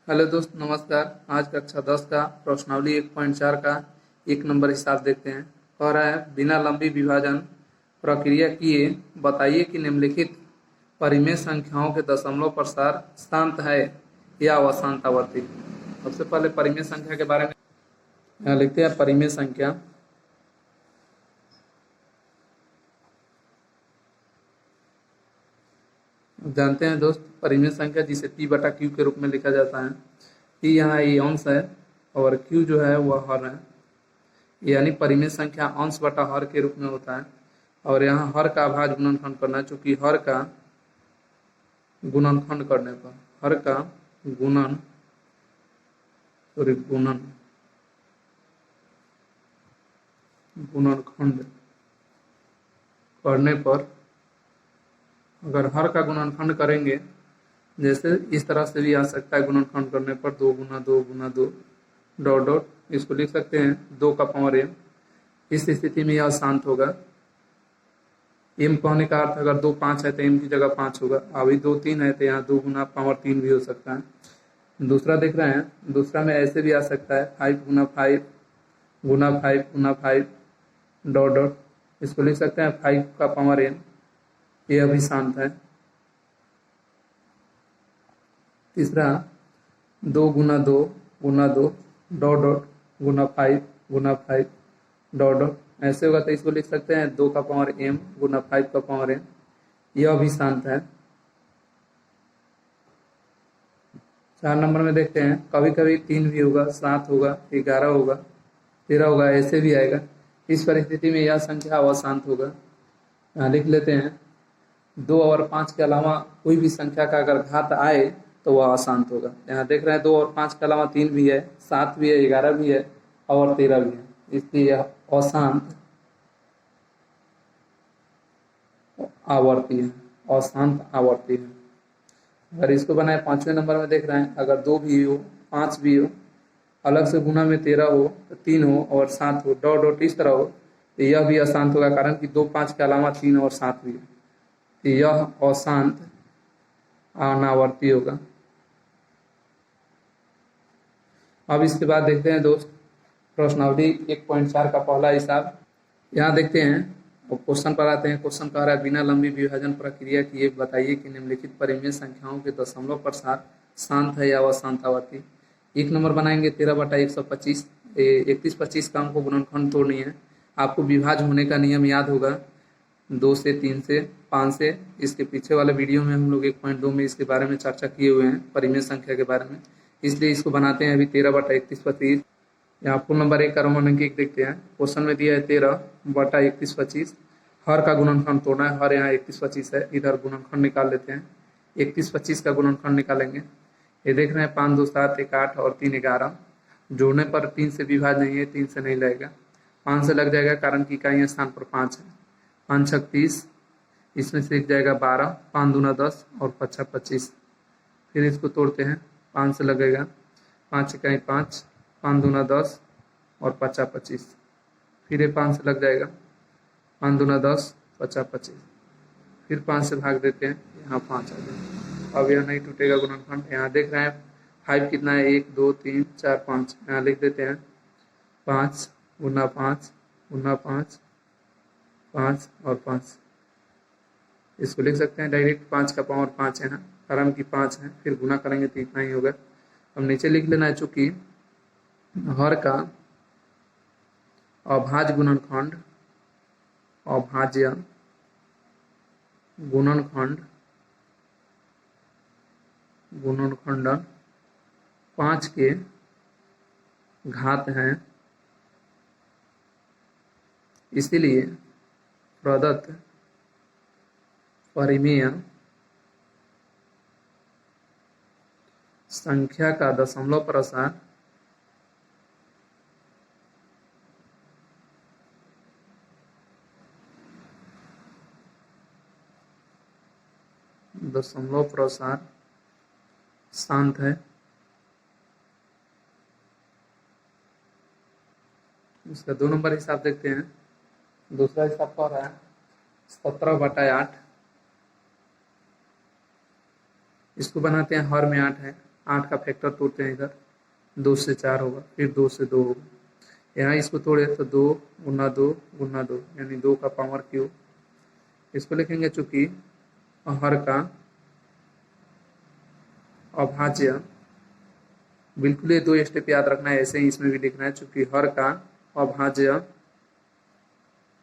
Hello दोस्त, नमस्कार। आज कक्षा 10 का प्रश्नावली 1.4 का 1 नंबर हिसाब देखते हैं। कह रहा है बिना लंबी विभाजन प्रक्रिया किए बताइए कि निम्नलिखित परिमेय संख्याओं के दशमलव प्रसार शांत है या अशांत आवर्ती। सबसे पहले परिमेय संख्या के बारे में यहाँ लिखते हैं। परिमेय संख्या जानते हैं दोस्त, परिमेय संख्या जिसे P बटा Q के रूप में लिखा जाता है। P यहाँ ये अंश है और Q जो है वह हर है, यानी परिमेय संख्या अंश बटा हर के रूप में होता है। और यहाँ हर का अभाज्य गुणनखंड करना है, चूंकि हर का गुणनखंड करने पर हर का गुणन गुणनखंड करने पर अगर हर का गुणनखंड करेंगे, जैसे इस तरह से भी आ सकता है, गुणनखंड करने पर 2 गुना 2 गुना 2 डॉट डॉट, इसको लिख सकते हैं 2 का पावर m। इस स्थिति में यह शांत होगा। m कहने का अर्थ अगर 2 5 है तो m की जगह 5 होगा। अभी 2 3 है तो यहाँ 2 गुना पावर 3 भी हो सकता है। दूसरा देख रहे हैं, दूसरा में ऐसे भी आ सकता है 5 गुना 5 गुना 5 गुना 5 डॉट डॉट, इसको लिख सकते हैं 5 का पावर m। यह भी शांत है। तीसरा 2 गुना 2 गुना 2 डॉट डॉट गुना 5 गुना 5 डॉट डॉट, ऐसे होगा तो इसको लिख सकते हैं 2 का पावर m गुना 5 का पावर m। यह भी शांत है। 4 नंबर में देखते हैं, कभी कभी 3 भी होगा, 7 होगा, 11 होगा, 13 होगा, ऐसे भी आएगा। इस परिस्थिति में यह संख्या अशांत होगा। यहाँ लिख लेते हैं 2 और 5 के अलावा कोई भी संख्या का अगर घात आए तो वह अशांत होगा। यहाँ देख रहे हैं 2 और 5 के अलावा 3 भी है, 7 भी है, 11 भी है और 13 भी है, इसलिए यह अशांत आवर्ती है। अशांत आवर्ती है। अगर इसको बनाए 5वें नंबर में देख रहे हैं, अगर 2 भी हो 5 भी हो, अलग से गुना में 13 हो तो 3 हो और 7 हो, डॉट डॉट इस तरह हो, तो यह भी अशांत होगा, कारण कि 2 5 के अलावा 3 और 7 भी है, तो यह अशांत अनावर्ती होगा। अब इसके बाद देखते हैं दोस्त प्रश्नावली 1.4 का पहला हिसाब। यहाँ देखते हैं और क्वेश्चन पर आते हैं। क्वेश्चन कह रहा है बिना लंबी विभाजन प्रक्रिया किए बताइए कि निम्नलिखित परिमेय संख्याओं के दशमलव प्रसार शांत है या अशांत आवर्ती। 1 नंबर बनाएंगे 13 बटा 125, 31 25 का हमको गुणनखंड तोड़नी है। आपको विभाज्य होने का नियम याद होगा, 2 से 3 से 5 से। इसके पीछे वाले वीडियो में हम लोग 1.2 में इसके बारे में चर्चा किए हुए हैं, परिमेय संख्या के बारे में, इसलिए इसको बनाते हैं अभी 13 बटा 31 25। यहाँ फुल नंबर 1 का रोमन अंक 1 देखते हैं। क्वेश्चन में दिया है 13 बटा 31 25, हर का गुणनखंड तोड़ना है। हर यहाँ 31 25 है, इधर गुणनखंड निकाल लेते हैं। 31 25 का गुणनखंड निकालेंगे। ये देख रहे हैं 5 2 7 1 8 और 3 11, जोड़ने पर 3 से विभाज्य नहीं है, 3 से नहीं लगेगा, 5 से लग जाएगा, कारण की इकाई स्थान पर 5 है। 5 6 30, इसमें से एक जाएगा 12, 5 दूना 10 और 5 25। फिर इसको तोड़ते हैं, 5 से लगेगा, 5 इकाई 5, 5 दूना 10 और 5 25। फिर ये 5 से लग जाएगा, 5 दूना 10 5 25। फिर 5 से भाग देते हैं, यहाँ 5 आ जाएगा। अब यह नहीं टूटेगा गुणनखंड। यहाँ देख रहे हैं 5 कितना है, 1 2 3 4 5, यहाँ लिख देते हैं 5 गुना 5 गुना 5 5 और 5। इसको लिख सकते हैं डायरेक्ट 5 का पावर 5 है ना, कारण की 5 है, फिर गुना करेंगे तो इतना ही होगा। अब नीचे लिख लेना है, चूंकि हर का अभाज्य गुणनखंड, अभाज्य गुणनखंड गुणनखंडन 5 के घात हैं, इसीलिए प्रदत्त परिमेय संख्या का दशमलव प्रसार शांत है। इसका 2 नंबर हिसाब देखते हैं। दूसरा हिसाब कह रहा है 17 बटा 8, इसको बनाते हैं। हर में 8 है, 8 का फैक्टर तोड़ते हैं इधर, 2 से 4 होगा, फिर 2 से 2 होगा। यहाँ इसको तोड़े तो 2 गुना 2 गुना 2 यानी 2 का पावर क्यूब। इसको लिखेंगे चूंकि हर का अभाज्य, बिल्कुल ये 2 स्टेप याद रखना है, ऐसे ही इसमें भी लिखना है, चूंकि हर का अभाज्य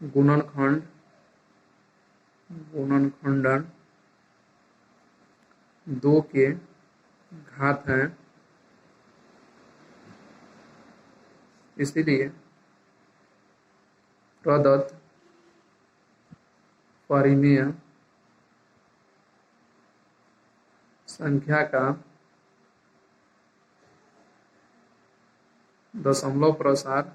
गुणनखंड गुणनखंडन 2 के घात है, इसीलिए प्रदत्त परिमेय संख्या का दशमलव प्रसार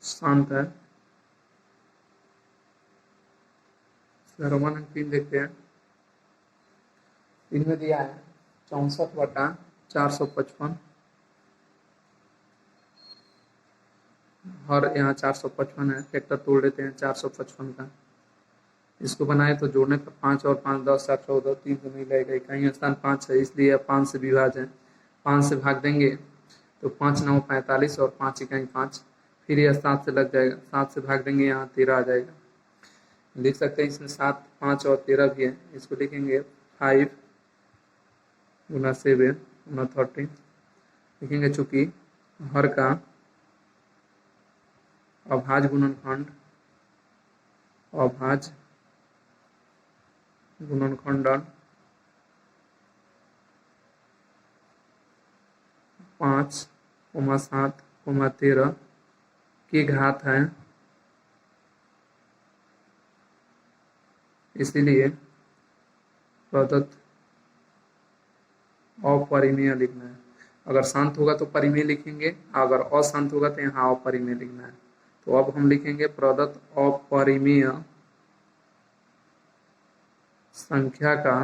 शांत है। रोमन अंक 3 देखते हैं। इनमें दिया है 64/455 और यहाँ 455 है, फैक्टर तोड़ लेते हैं 455 का। इसको बनाए तो जोड़ने पर 5 और 5 10 7 14, 3 तो नहीं लगेगा, कहीं स्थान 5 है, इसलिए 5 से विभाज्य है। 5 से भाग देंगे तो 5 9 45 और 5 इकाई 5, फिर यह 7 से लग जाएगा, 7 से भाग देंगे यहाँ 13 आ जाएगा। लिख सकते हैं इसमें 7 5 और 13 भी है, इसको लिखेंगे 5 गुना 7 गुना 13 लिखेंगे, चूंकि हर का अभाज्य गुणनखंड अभाज्य गुणनखंडन 5, 7, 13 की घात है, इसीलिए प्रदत्त अपरिमेय लिखना है। अगर शांत होगा तो परिमेय लिखेंगे, अगर अशांत होगा तो यहाँ अपरिमेय लिखना है। तो अब हम लिखेंगे प्रदत्त अपरिमेय संख्या का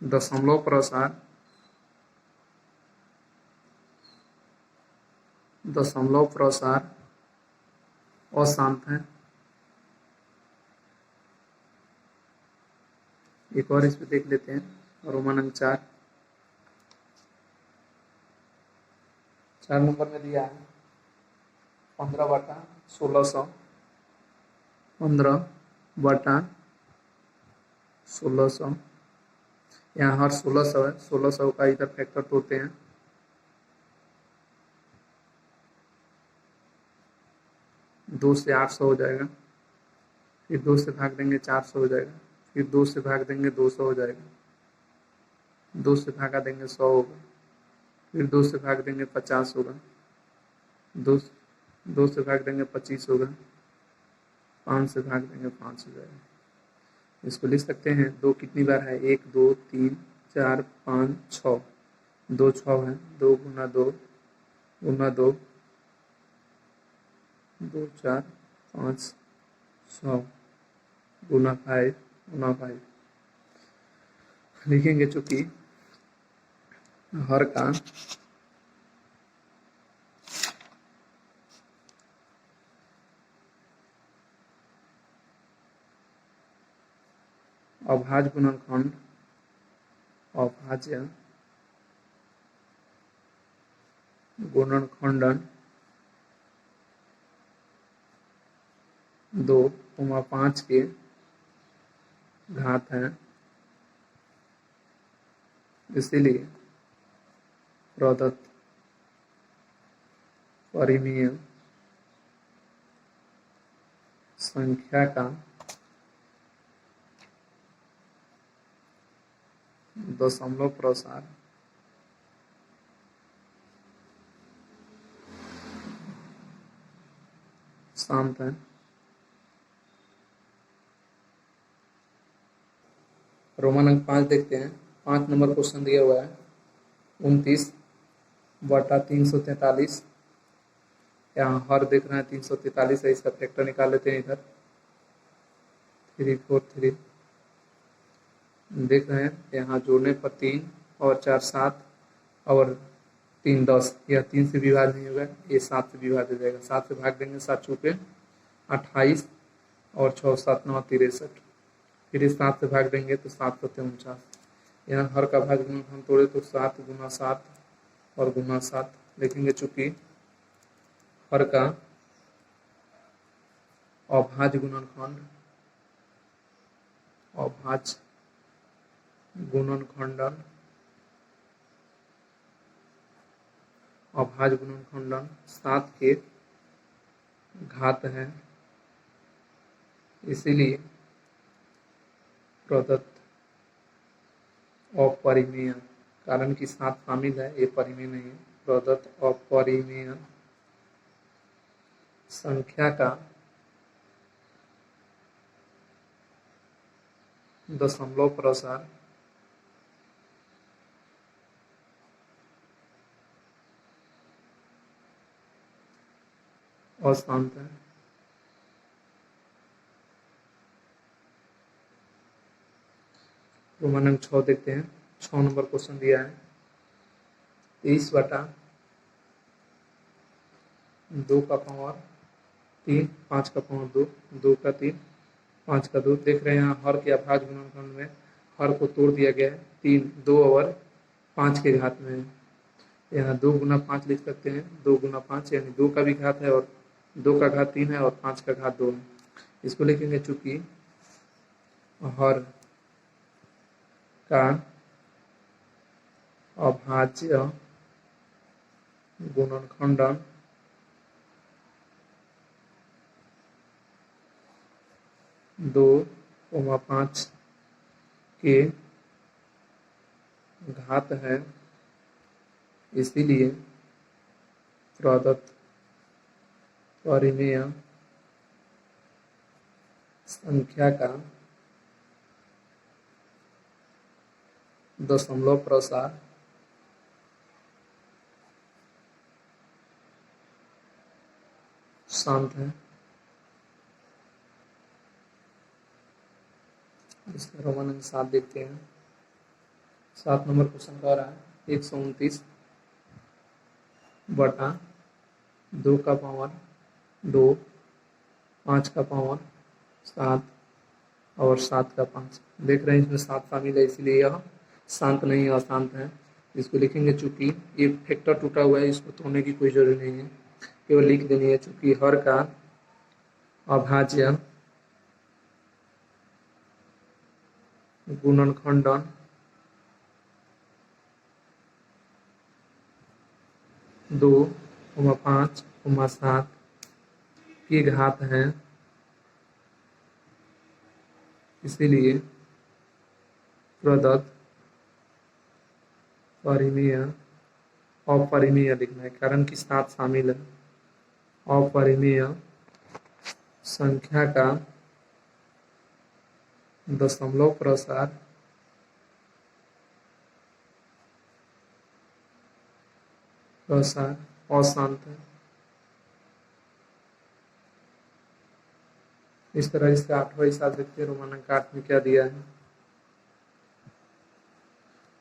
दशमलव प्रसार अशांत है। एक और इस पे देख लेते हैं, रोमन अंक 4 नंबर में दिया है 15/1600 15/1600, यहाँ हर 1600 है, 1600 का इधर फैक्टर तोड़ते हैं, 2 से 800 हो जाएगा, फिर 2 से भाग देंगे 400 हो जाएगा, फिर 2 से भाग देंगे 200 हो जाएगा, 2 से भागा देंगे 100 होगा, फिर 2 से भाग देंगे 50 होगा, 2 से भाग देंगे 25 होगा, 5 से भाग देंगे 5 हो जाएगा। इसको लिख सकते हैं 2 कितनी बार है, 1 2 3 4 5 6, 2 6 है, 2 गुना 2 गुना 2 2 4 5 6 गुना 5 गुना 5 लिखेंगे, चूंकि हर का अभाज्य गुणनखंड अभाज्य गुणनखंडन 2,5 के घात है, इसीलिए प्रदत्त परिमेय संख्या का दशमलव प्रसार शांत है। रोमन अंक 5 देखते हैं। 5 नंबर क्वेश्चन दिया हुआ है 29/343, यहाँ हर देख रहे हैं 343 है, इसका फैक्टर निकाल लेते हैं, इधर 343 देख रहे हैं, यहाँ जोड़ने पर 3 और 4 7 और 3 10, यह 3 से विभाज्य नहीं होगा, ये 7 से विभाज्य हो जाएगा, 7 से भाग देंगे 7 चौके 28 और 6 7 9 63। फिर इस 7 से भाग देंगे तो 7 सत्ते 49। यहाँ हर का भाज्य गुणनखंड तोड़े तो 7 गुना 7 और गुना 7 लिखेंगे। चूंकि हर का अभाज्य गुणनखंड अभाज्य गुणनखंडन 7 के घात है, इसीलिए प्रदत्त अपरिमेय, कारण कि 7 शामिल है, ये परिमेय नहीं है, प्रदत्त अपरिमेय संख्या का दशमलव प्रसार अशांत है। रोमन अंक 6 देखते हैं। 6 नंबर क्वेश्चन दिया है 23/2 का पावर 3, 5 का पावर 2, 2 का 3, 5 का 2। देख रहे हैं यहाँ हर के अभाज्य गुणनखंड में हर को तोड़ दिया गया है। 3 2 और 5 के घात में है। यहाँ 2 गुना 5 लिख सकते हैं। 2 गुना 5 यानी 2 का भी घात है और 2 का घात 3 है और 5 का घात 2 है। इसको लिखेंगे चूंकि हर का अभाज्य गुणनखंडन 2,5 के घात है, इसीलिए प्रदत्त परिमेय संख्या का दशमलव प्रसार शांत है। इसका रोमन अंक 7 देखते हैं। 7 नंबर क्वेश्चन कह रहा है 129/2 का पावर 2, 5 का पावर 7 और 7 का 5। देख रहे हैं इसमें 7 शामिल है, इसलिए यह शांत नहीं है, अशांत है। इसको लिखेंगे चूंकि ये फैक्टर टूटा हुआ है, इसको तोड़ने की कोई जरूरी नहीं है, केवल लिख देनी है। चूंकि हर का अभाज्य गुणनखंडन 2,5, 7 की घात है, इसीलिए प्रदत्त परिमेय अपरिमेय लिखना है, कारण कि 7 शामिल है। अपरिमेय संख्या का दशमलव प्रसार अशांत है। इस तरह इसका 8वां हिसाब देखते हैं। रोमन अंक 8 में क्या दिया है।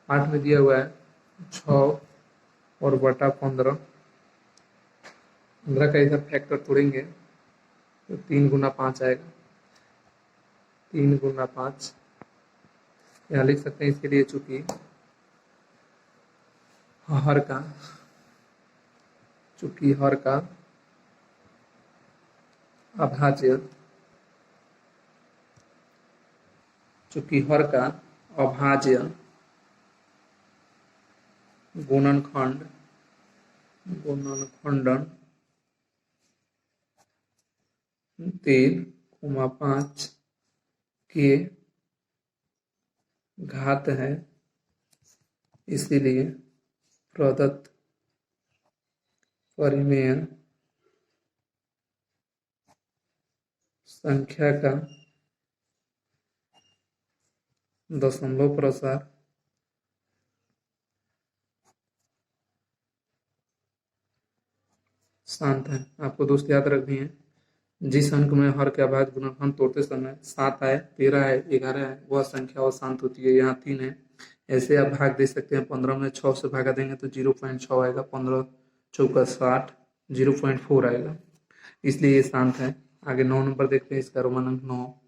8 में दिया हुआ है 6 और बटा 15। 15 का इधर फैक्टर तोड़ेंगे तो 3 गुना 5 आएगा। 3 गुना 5 यहाँ लिख सकते हैं। इसके लिए चूंकि हर का अभाज्य गुणनखंडन 3,5 के घात है, इसीलिए प्रदत्त परिमेय संख्या का दशमलव प्रसार शांत है। आपको दोस्त याद रखनी है, जिस अंक में हर के अभाज्य गुणनखंड तोड़ते समय 7 आए, 13 आए, 11 आए, वह संख्या अशांत होती है। यहाँ 3 है। ऐसे आप भाग दे सकते हैं। 15 में 6 से भागा देंगे तो 0.6 आएगा। 15 चौका 60, 0.4 आएगा, इसलिए ये शांत है। आगे 9 नंबर देखते हैं, इसका रोमन अंक 9।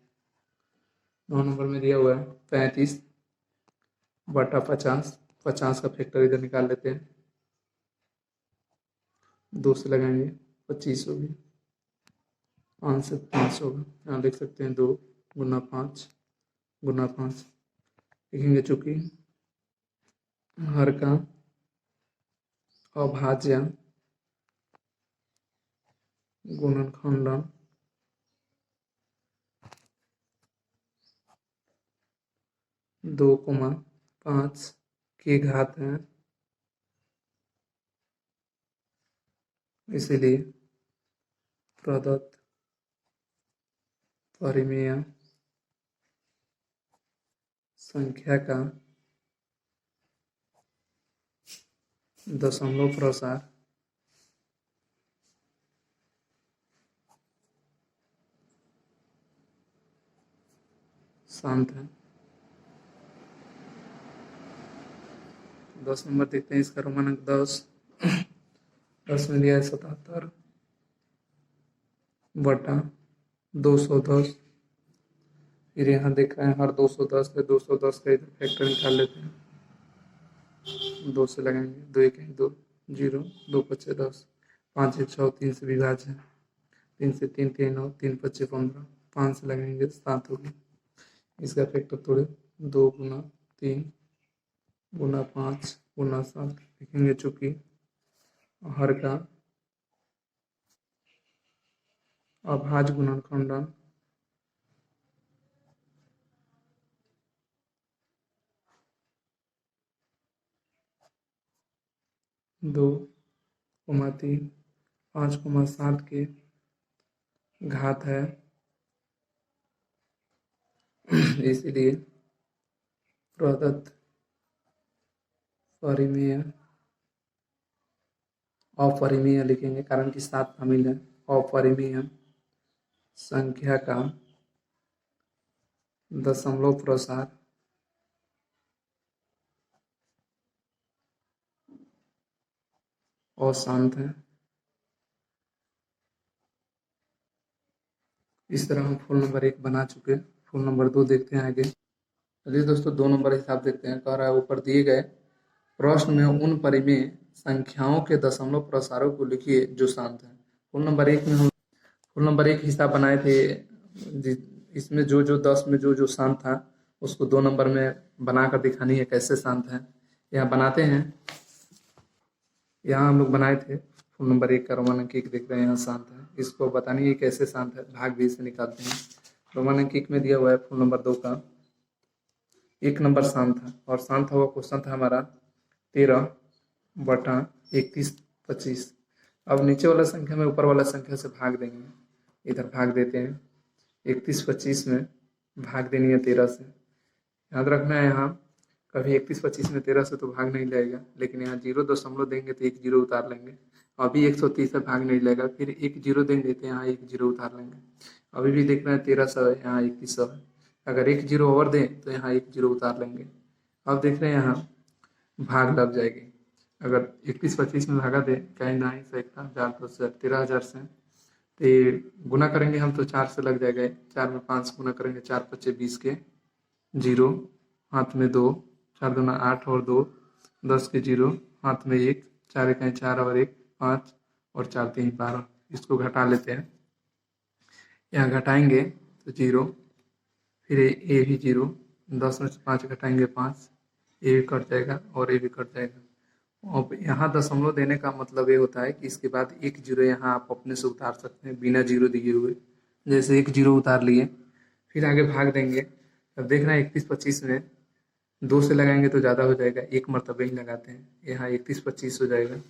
9 नंबर में दिया हुआ है 35/50। 50 का फैक्टर इधर निकाल लेते हैं, 2 से लगाएंगे 25 होगी, 5 से 5 होगा। यहाँ लिख सकते हैं 2 गुना 5 गुना 5 लिखेंगे, चूंकि हर का अभाज्य गुणनखंडन 2,5 की घात है, इसीलिए प्रदत्त परिमेय संख्या का दशमलव प्रसार शांत है। 10 नंबर देखते हैं, इसका रोमन अंक 10। 10 में दिया है 77/210। फिर यहाँ देख रहे हैं हर 210 है, 210 का इधर फैक्टर निकाल लेते हैं, 2 से लगाएंगे, 2 1 2 0, 2 5 10, 5 1 6, 3 से विभाज्य है, 3 से 3 3 9, 3 5 15, 5 से लगाएंगे 7 होगी। इसका फैक्टर तोड़े, 2 गुना 3 गुना 5 गुना 7 लिखेंगे, चूंकि हर का अभाज्य गुणनखंडन 2,3 5,7 के घात है, इसलिए प्रदत्त परिमेय अपरिमेय लिखेंगे, कारण कि 7 शामिल है। अपरिमेय संख्या का दशमलव प्रसार अशांत है। इस तरह हम फुल नंबर 1 बना चुके हैं। फुल नंबर 2 देखते हैं आगे। चलिए दोस्तों, 2 नंबर हिसाब देखते हैं। कह रहा है ऊपर दिए गए प्रश्न में उन परिमेय संख्याओं के दशमलव प्रसारों को लिखिए जो शांत है। फुल नंबर 1 में हम फुल नंबर 1 हिसाब बनाए थे। इसमें जो जो 10 में जो जो शांत था उसको 2 नंबर में बनाकर दिखानी है कैसे शांत है। यहाँ बनाते हैं। यहाँ हम लोग बनाए थे फुल नंबर 1 का रोमन अंक 1 देख रहे हैं, यहाँ शांत है। इसको बतानी है कैसे शांत है, भाग भी से निकालते हैं। रोमन अंक 1 में दिया हुआ है फुल नंबर 2 का 1 नंबर शांत था, और शांत हुआ क्वेश्चन था हमारा 13/31/25। अब नीचे वाला संख्या में ऊपर वाला संख्या से भाग देंगे, इधर भाग देते हैं। 31/25 में भाग देनी है 13 से। याद रखना है, यहाँ कभी 31/25 में 13 से तो भाग नहीं लगेगा, लेकिन यहाँ 0 दशमलव देंगे तो 1 0 उतार लेंगे। अभी 130 से भाग नहीं लगेगा, फिर 1 0 देंगे तो यहाँ 1 0 उतार लेंगे। अभी भी देखना है 1300 है, यहाँ 2100 है। अगर 1 0 और दें तो यहाँ 1 0 उतार लेंगे। अब देख रहे हैं यहाँ भाग लग जाएगी। अगर 31/25 में भागा दे, कहीं ना ही सकता 13,000 से, तो ये गुना करेंगे हम तो 4 से लग जाएगा। 4 में 5 गुना करेंगे, 4 5 20 के 0, हाथ में 2, 4 दूना 8 और 2 10 के 0, हाथ में 1, 4 1 4 और 1 5 और 4 3 12। इसको घटा लेते हैं। यहाँ घटाएंगे तो 0, फिर ए भी 0, 10 में से 5 घटाएंगे 5, ए भी कट जाएगा और ए भी कट जाएगा। अब यहाँ दशमलव देने का मतलब ये होता है कि इसके बाद 1 0 यहाँ आप अपने से उतार सकते हैं बिना 0 दिए हुए। जैसे 1 0 उतार लिए, फिर आगे भाग देंगे। अब देखना है 31/25 में 2 से लगाएंगे तो ज़्यादा हो जाएगा, एक मरतबे ही लगाते हैं। यहाँ 31/25 हो जाएगा।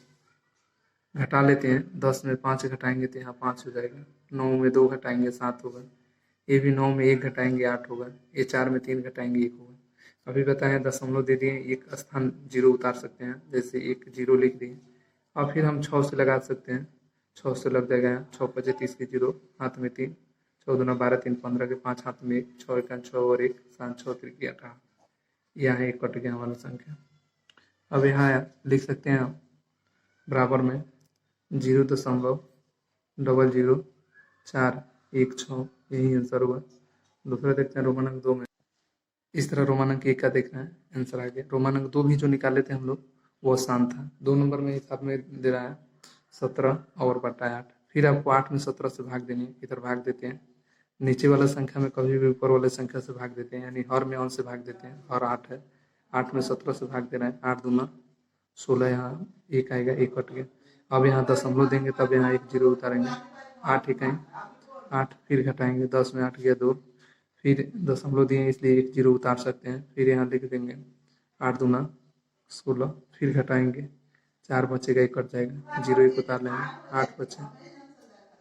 घटा लेते हैं, 10 में 5 घटाएंगे तो यहाँ 5 हो जाएगा। 9 में 2 घटाएंगे 7 होगा। ये भी 9 में 1 घटाएंगे 8 होगा। ये 4 में 3 घटाएंगे 1 होगा। अभी बताएं दशमलव दे दिए, एक स्थान 0 उतार सकते हैं, जैसे 1 0 लिख दिए। और फिर हम 6 से लगा सकते हैं, 6 से लग जाएगा। 6 5 30 के 0, हाथ में 3, 14 दूना 12 3 15 के 5, हाथ में 1, 6 1 6 और 1 7 6 3 की 18। यहाँ एक कट गया वाला संख्या। अब यहाँ लिख सकते हैं बराबर में 0.004 1 6, यही आंसर हुआ। दूसरा देखते हैं रोमान अंक 2 में। इस तरह रोमान अंक 1 का देखना है, आंसर आ गया। रोमान अंक 2 भी जो निकाले थे हम लोग वो आसान था। 2 नंबर में इस हाथ में दे रहा है 17 और बटा 8। फिर आपको 8 में 17 से भाग देनी है, इधर भाग देते हैं। नीचे वाला संख्या में कभी भी ऊपर वाले संख्या से भाग देते हैं, यानी हर में 1 से भाग देते हैं। हर 8 है, 8 में 17 से भाग देना है। 8 दूना 16, यहाँ 1 आएगा, 1 कट गया। अब यहाँ दशमलव देंगे तब यहाँ 1 0 उतारेंगे। 8 इकाई 8, फिर घटाएंगे, 10 में 8 गया 2, फिर दशमलव दिए इसलिए 1 0 उतार सकते हैं। फिर यहाँ लिख देंगे 8 दूना 16, फिर घटाएंगे, 4 बचेगा, 1 कट जाएगा, 0 1 उतार लेंगे, 8 बचे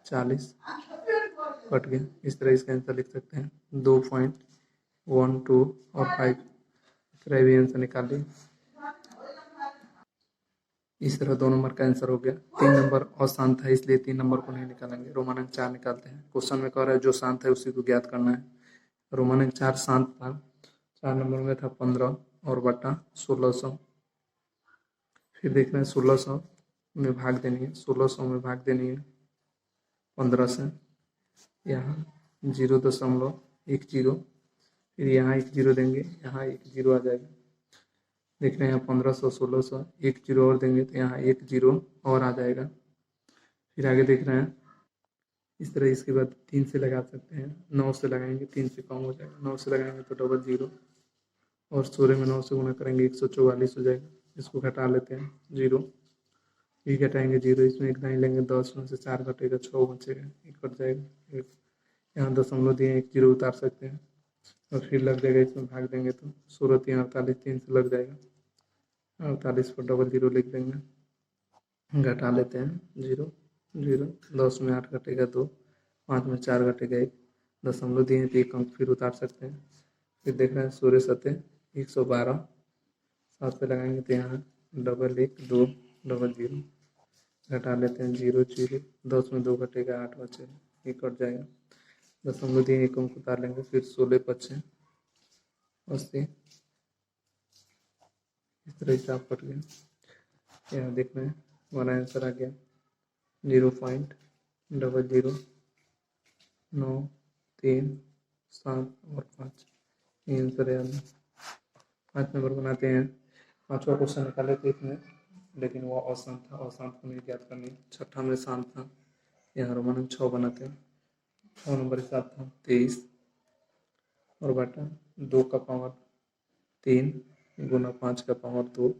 40, कट गया। इस तरह इसका आंसर लिख सकते हैं 2.12 और 5। इस तरह भी आंसर निकाल लिया। इस तरह 2 नंबर का आंसर हो गया। 3 नंबर अशांत है इसलिए 3 नंबर को नहीं निकालेंगे। रोमान अंक 4 निकालते हैं। क्वेश्चन में कह रहा है जो शांत है उसी को ज्ञात करना है। रोमान अंक 4 शांत था। 4 नंबर में था 15 और बटा 1600। फिर देख रहे हैं 1600 में भाग देनी है, 1600 में भाग देनी है 15 से। यहाँ 0.10, फिर यहाँ 1 0 देंगे, यहाँ 1 0 आ जाएगा। देख रहे हैं 1500 1600, 1 0 और देंगे तो यहाँ 1 0 और आ जाएगा। फिर आगे देख रहे हैं इस तरह। इसके बाद 3 से लगा सकते हैं, 9 से लगाएंगे, 3 से कम हो जाएगा। 9 से लगाएंगे तो 00 और 16 में 9 से गुना करेंगे 144 हो जाएगा। इसको घटा लेते हैं 0, ये घटाएंगे 0, इसमें 1 नहीं लेंगे, 10 में से 4 घटेगा, 6 बचेगा, 1 कट जाएगा। यहाँ दशमलव दिए 1 0 उतार सकते हैं और फिर लग जाएगा, इसमें भाग देंगे तो 16 3 48, 3 से लग जाएगा 48 पर 00 लिख देंगे, घटा लेते हैं 0 0, 10 में 8 घटेगा 2, 5 में 4 घटेगा 1, दशमलव दिए तो 1 अंक फिर उतार सकते हैं। फिर देख रहे हैं 16 7 112, 7 पे लगाएंगे तो यहाँ 1 1 2 00, घटा लेते हैं 0 0, 10 में 2 घटेगा 8 बचेगा, 1 कट जाएगा। दशमलव दिए 1 अंक उतार लेंगे, फिर 16 5 80, इस तरह हिसाब कट गया। यहाँ देख रहे हैं हमारा आंसर आ गया 0.0093 7 और 5, ये आंसर है। 5 नंबर बनाते हैं। 5वां क्वेश्चन निकाले थे इसमें, लेकिन वो अशांत था, अशांत को नहीं ज्ञात करनी। 6ठा में शांत था, यहाँ रोमान अंक 6 बनाते हैं। 6 नंबर के साथ था 23 और बटा 2 का पावर 3 गुना 5 का पावर 2।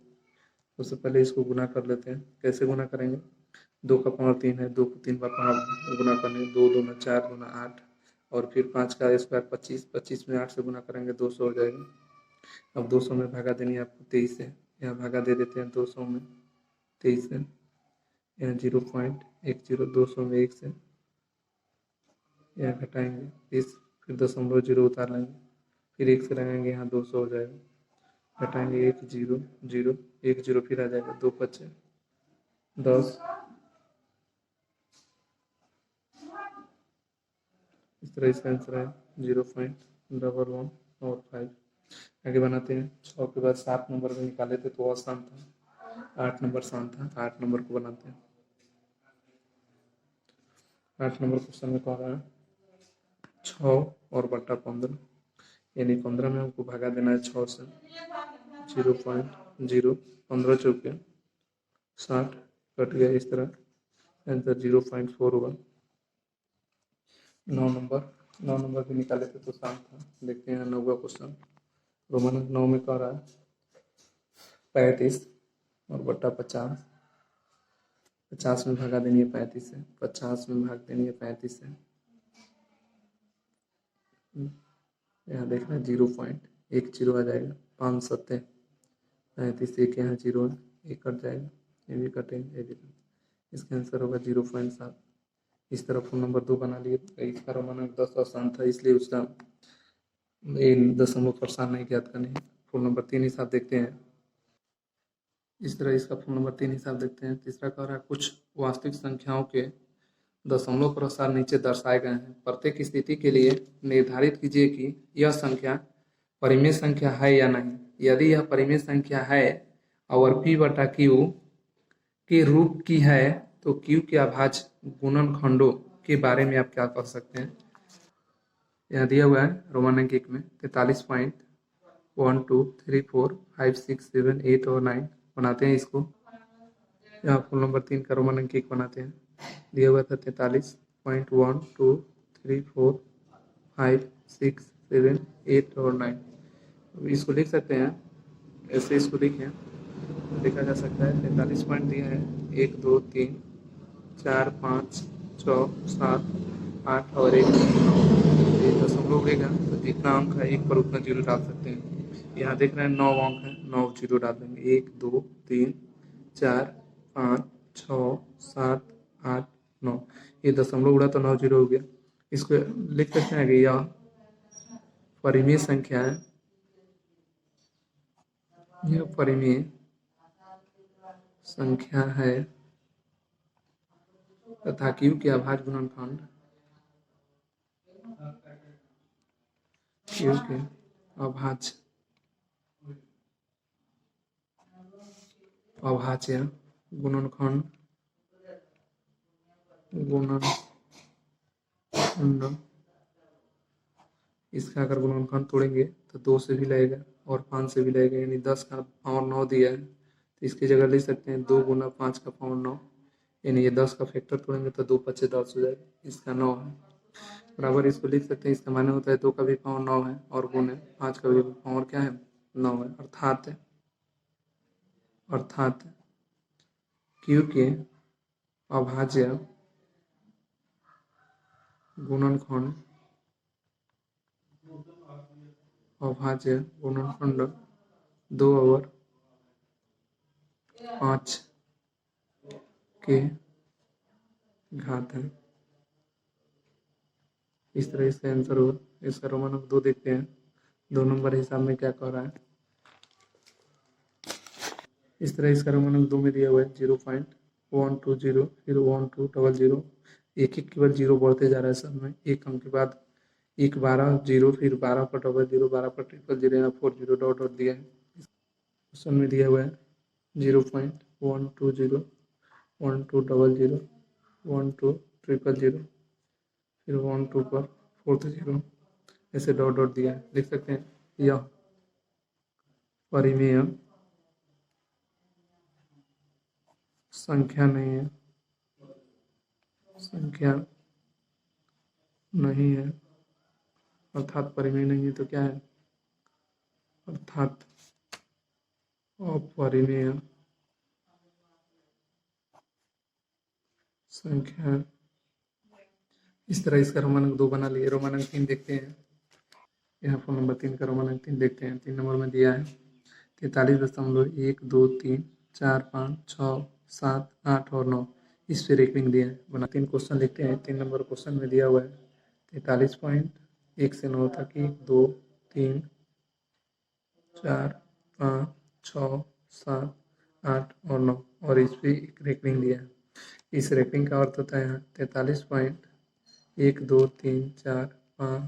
सबसे पहले इसको गुना कर लेते हैं। कैसे गुना करेंगे? 2 का पावर 3 है, 2 को 3 बार गुना करने, 2 दूना 4 गुना 8 और फिर 5 का स्क्वायर 25, 25 में 8 से गुना करेंगे 200 हो जाएगा। अब 200 में भागा देनी है आपको 23 से, यहाँ भागा दे देते हैं 200 में 23 से, यहाँ 0.10, 200 में 1 से, यहाँ घटाएंगे इस, फिर 0.0 उतार लेंगे, फिर 1 से लगाएंगे, यहाँ 200 हो जाएगा, घटाएंगे 1 0 0, 1 0 फिर आ जाएगा, 2 बचे 10। इस तरह इसका आंसर है 0.11 और 5। आगे बनाते हैं। 6 के बाद 7 नंबर में निकाले थे तो आसान था, 8 नंबर शांत था, 8 नंबर को बनाते हैं। 8 नंबर क्वेश्चन में कह रहा है 6 और बटा 15, यानी 15 में हमको भागा देना है 6 से, 0.0, 15 चौके 60, कट गया। इस तरह आंसर 0.4 हुआ। 9 नंबर भी निकाले थे तो शांत था। देखते हैं 9वां क्वेश्चन। रोमान अंक 9 में कह रहा है 35 और बटा 50, 50 में भागा देनी है 35 से, 50 में भाग देनी है 35 से। यहाँ देखना 0.10 आ जाएगा, 5 7 35, 1 यहाँ 0 है, 1 कट जाएगा, ये भी कटेंगे, ये भी। इसका आंसर होगा 0.7। इस तरह फोन नंबर 2 बना लिए। इसका रोमान अंक 10 आसान था इसलिए उसका दशमलव परेशान नहीं ज्ञात करनी है। फोन नंबर 3 हिसाब देखते हैं। इस तरह इसका फोन नंबर 3 हिसाब देखते हैं। तीसरा कह रहा है कुछ वास्तविक संख्याओं के दशमलव प्रसार नीचे दर्शाए गए हैं। प्रत्येक स्थिति के लिए निर्धारित कीजिए कि यह संख्या परिमेय संख्या है या नहीं। यदि यह परिमेय संख्या है और p बटा q के रूप की है तो q के अभाज्य गुणनखंडों के बारे में आप क्या कर सकते हैं। यहाँ दिया हुआ है रोमन अंक 1 में 43.1 2 3 4 5 6 7 8 और 9 बनाते हैं इसको। यहाँ फुल नंबर 3 का रोमन अंक 1 बनाते हैं। दिया हुआ था 43.1 2 3 4 5 6 7 8 और 9। इसको लिख सकते हैं, ऐसे इसको लिखें, लिखा जा सकता है 43 पॉइंट दिया है 1 2 3 4 5 6 7 8 और 1 9। ये दशमलव उड़ेगा तो जितना अंक है 1 पर उतना जीरो डाल सकते हैं। यहाँ देख रहे हैं 9 अंक है, 9 जीरो डाल देंगे। 1 2 3 4 5 6 7 8 9। ये दशमलव उड़ा तो 9 जीरो हो गया। इसको लिख सकते हैं कि यह परिमेय संख्या है, यह परिमेय संख्या है तथा Q के अभाज्य गुणनखंड Q के अभाज्य गुणनखंड इसका अगर गुणनखंड तोड़ेंगे तो 2 से भी लगेगा और 5 से भी लगेगा, यानी 10 का पावर 9 दिया है तो इसकी जगह ले सकते हैं 2 गुना 5 का पावर 9, यानी ये 10 का फैक्टर तोड़ेंगे तो 2 5 10 हो जाएगा। इसका 9 है बराबर, इसको लिख सकते हैं, इसका माने होता है 2 का भी पावर 9 है और गुण है 5 का भी पावर क्या है 9 है, अर्थात Q के अभाज्य गुणनखंड 2/5 के घात है। इस तरह इसका आंसर होगा। इसका रोमन अंक 2 देखते हैं, 2 नंबर हिसाब में क्या कह रहा है। इस तरह इसका रोमन अंक 2 में दिया हुआ है 0.120 फिर 1200, एक एक केवल जीरो बढ़ते जा रहा है सब में, एक अंक के बाद 1 12 जीरो, फिर 12 पर 00, 12 पर 000, यहाँ 40 डॉट डॉट दिया है। क्वेश्चन में दिया हुआ है 0.120 1200 1200 फिर 12 पर 40, ऐसे डॉट डॉट दिया है। लिख सकते हैं यह परिमेय संख्या नहीं है, अर्थात परिमेय नहीं है तो क्या है, अर्थात अपरिमेय संख्या। इस तरह इसका रोमन अंक 2 बना लिए। रोमन अंक 3 देखते हैं, यहाँ फोन नंबर 3 का रोमन अंक 3 देखते हैं। 3 नंबर में दिया है 43.1 2 3 4 5 6 7 8 और 9, इस पे रेटिंग दिया है बना। 3 क्वेश्चन लिखते हैं। 3 नंबर क्वेश्चन में दिया हुआ है 43.1 से 9 तक 1 2 3 4 5 6 7 8 और 9, और इस पे एक रेटिंग दिया है। इस रेटिंग का अर्थ होता है यहाँ 43.1 2 3 4 5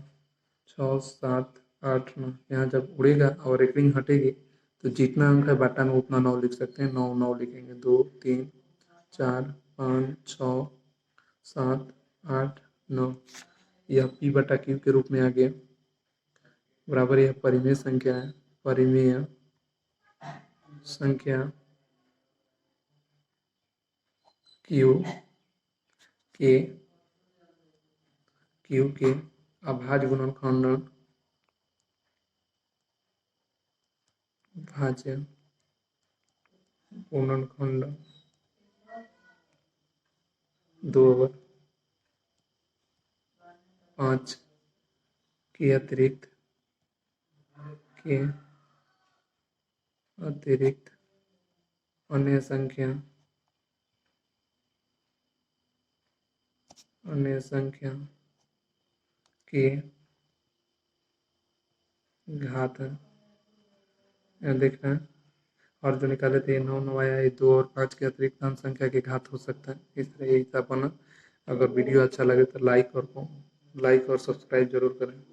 6 7 8 9। यहाँ जब उड़ेगा और रेटिंग हटेगी तो जितना अंक है बाटा में उतना 9 लिख सकते हैं। 9 9 लिखेंगे, 2 3 4 5 6 7 8 9। यह P बटा Q के रूप में आ गया बराबर, यह परिमेय संख्या है, परिमेय संख्या Q के अभाज्य गुणनखंड भाज्य गुणनखंड 2/5 के अतिरिक्त अन्य संख्या के घात है। यहाँ देखना है, और जो निकाले थे 9 9 आया, ये 2 और 5 के अतिरिक्त अंक संख्या के घात हो सकता है। इस तरह ये हिसाब बना। अगर वीडियो अच्छा लगे तो लाइक और सब्सक्राइब जरूर करें।